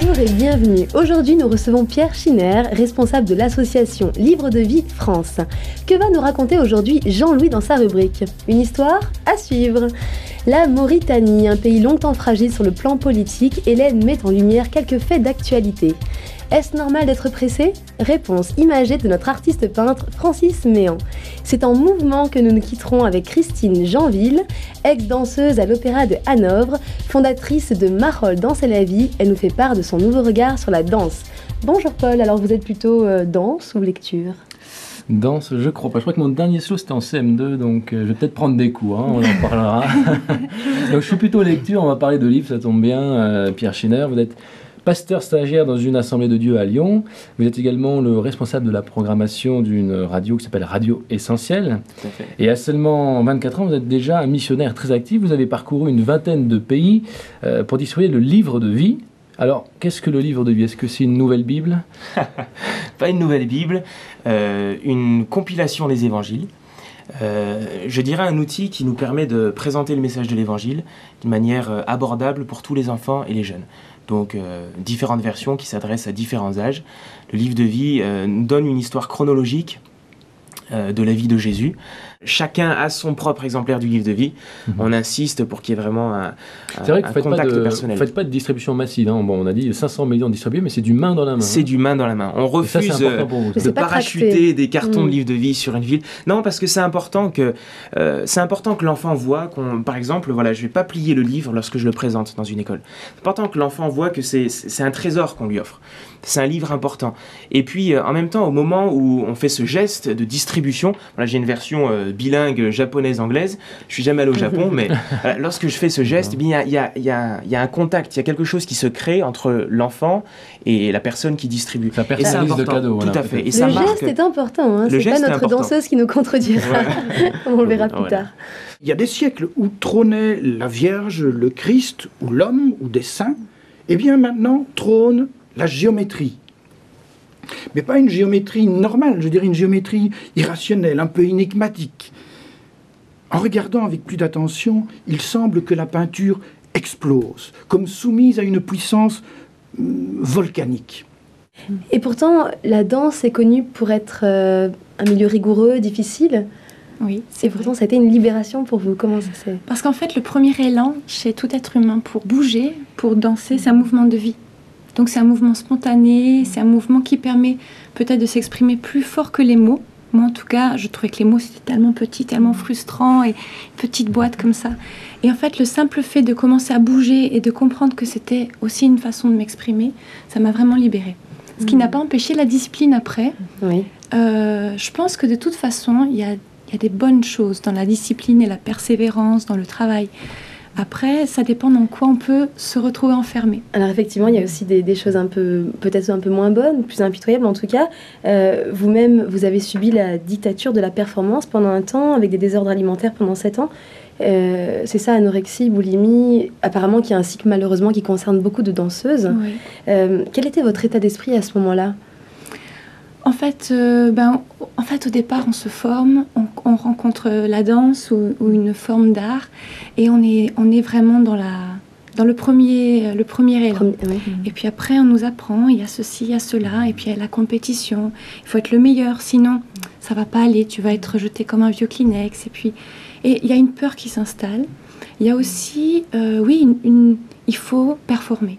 Bonjour et bienvenue. Aujourd'hui, nous recevons Pierre Schinner, responsable de l'association Livre de Vie France. Que va nous raconter aujourd'hui Jean-Louis dans sa rubrique? Une histoire à suivre. La Mauritanie, un pays longtemps fragile sur le plan politique, Hélène met en lumière quelques faits d'actualité. Est-ce normal d'être pressé? Réponse imagée de notre artiste peintre Francis Méan. C'est en mouvement que nous nous quitterons avec Christine Jeanville, ex-danseuse à l'Opéra de Hanovre, fondatrice de Marolles Danse et la vie. Elle nous fait part de son nouveau regard sur la danse. Bonjour Paul, alors vous êtes plutôt danse ou lecture? Danse, je crois pas. Je crois que mon dernier slow c'était en CM2, donc je vais peut-être prendre des coups, on en parlera. Donc je suis plutôt lecture, on va parler de livres, ça tombe bien. Pierre Schinner, vous êtes pasteur stagiaire dans une assemblée de Dieu à Lyon. Vous êtes également le responsable de la programmation d'une radio qui s'appelle Radio Essentiel. Tout à fait. Et à seulement 24 ans, vous êtes déjà un missionnaire très actif. Vous avez parcouru une vingtaine de pays pour distribuer le livre de vie. Alors, qu'est-ce que le livre de vie? Est-ce que c'est une nouvelle Bible? Pas une nouvelle Bible, une compilation des évangiles. Je dirais un outil qui nous permet de présenter le message de l'évangile d'une manière abordable pour tous les enfants et les jeunes. Donc différentes versions qui s'adressent à différents âges. Le livre de vie nous donne une histoire chronologique de la vie de Jésus. Chacun a son propre exemplaire du livre de vie. On insiste pour qu'il y ait vraiment un contact personnel. Vous ne faites pas de distribution massive. Hein. Bon, on a dit 500 millions distribués, mais c'est du main dans la main. C'est du main dans la main. On refuse de parachuter des cartons de livre de vie sur une ville. Non, parce que c'est important que l'enfant voit par exemple, voilà, je ne vais pas plier le livre lorsque je le présente dans une école. C'est important que l'enfant voit que c'est un trésor qu'on lui offre. C'est un livre important. Et puis, en même temps, au moment où on fait ce geste de distribution, voilà, j'ai une version bilingue japonaise-anglaise. Je suis jamais allé au Japon, mais lorsque je fais ce geste, il y a un contact, il y a quelque chose qui se crée entre l'enfant et la personne qui distribue. Ça personnalise le cadeau. Tout à fait. Et le geste est important. Hein. C'est pas notre danseuse qui nous contredira. On le verra plus tard. Il y a des siècles où trônait la Vierge, le Christ, ou l'homme, ou des saints. Et bien maintenant trône la géométrie. Mais pas une géométrie normale, je dirais une géométrie irrationnelle, un peu énigmatique. En regardant avec plus d'attention, il semble que la peinture explose, comme soumise à une puissance volcanique. Et pourtant, la danse est connue pour être un milieu rigoureux, difficile. Oui, et pourtant, ça a été une libération pour vous. Comment ça s'est... Parce qu'en fait, le premier élan chez tout être humain pour bouger, pour danser, c'est un mouvement de vie. Donc c'est un mouvement spontané, c'est un mouvement qui permet peut-être de s'exprimer plus fort que les mots. Moi en tout cas, je trouvais que les mots c'était tellement petit, tellement frustrant, et une petite boîte comme ça. Et en fait, le simple fait de commencer à bouger et de comprendre que c'était aussi une façon de m'exprimer, ça m'a vraiment libérée. Ce qui n'a pas empêché la discipline après. Oui. Je pense que de toute façon, il y a des bonnes choses dans la discipline et la persévérance, dans le travail. Après, ça dépend dans quoi on peut se retrouver enfermé. Alors effectivement, il y a aussi des choses peut-être un peu moins bonnes, plus impitoyables en tout cas. Vous-même, vous avez subi la dictature de la performance pendant un temps, avec des désordres alimentaires pendant 7 ans. C'est ça, anorexie, boulimie, apparemment qu'il y a un cycle malheureusement qui concerne beaucoup de danseuses. Oui. Quel était votre état d'esprit à ce moment-là ? En fait, au départ, on se forme, on rencontre la danse ou une forme d'art, et on est vraiment dans le premier élan. Oui. Et puis après, on nous apprend, il y a ceci, il y a cela, et puis il y a la compétition. Il faut être le meilleur, sinon ça va pas aller, tu vas être rejeté comme un vieux Kleenex. Et il y a une peur qui s'installe. Il y a aussi, il faut performer.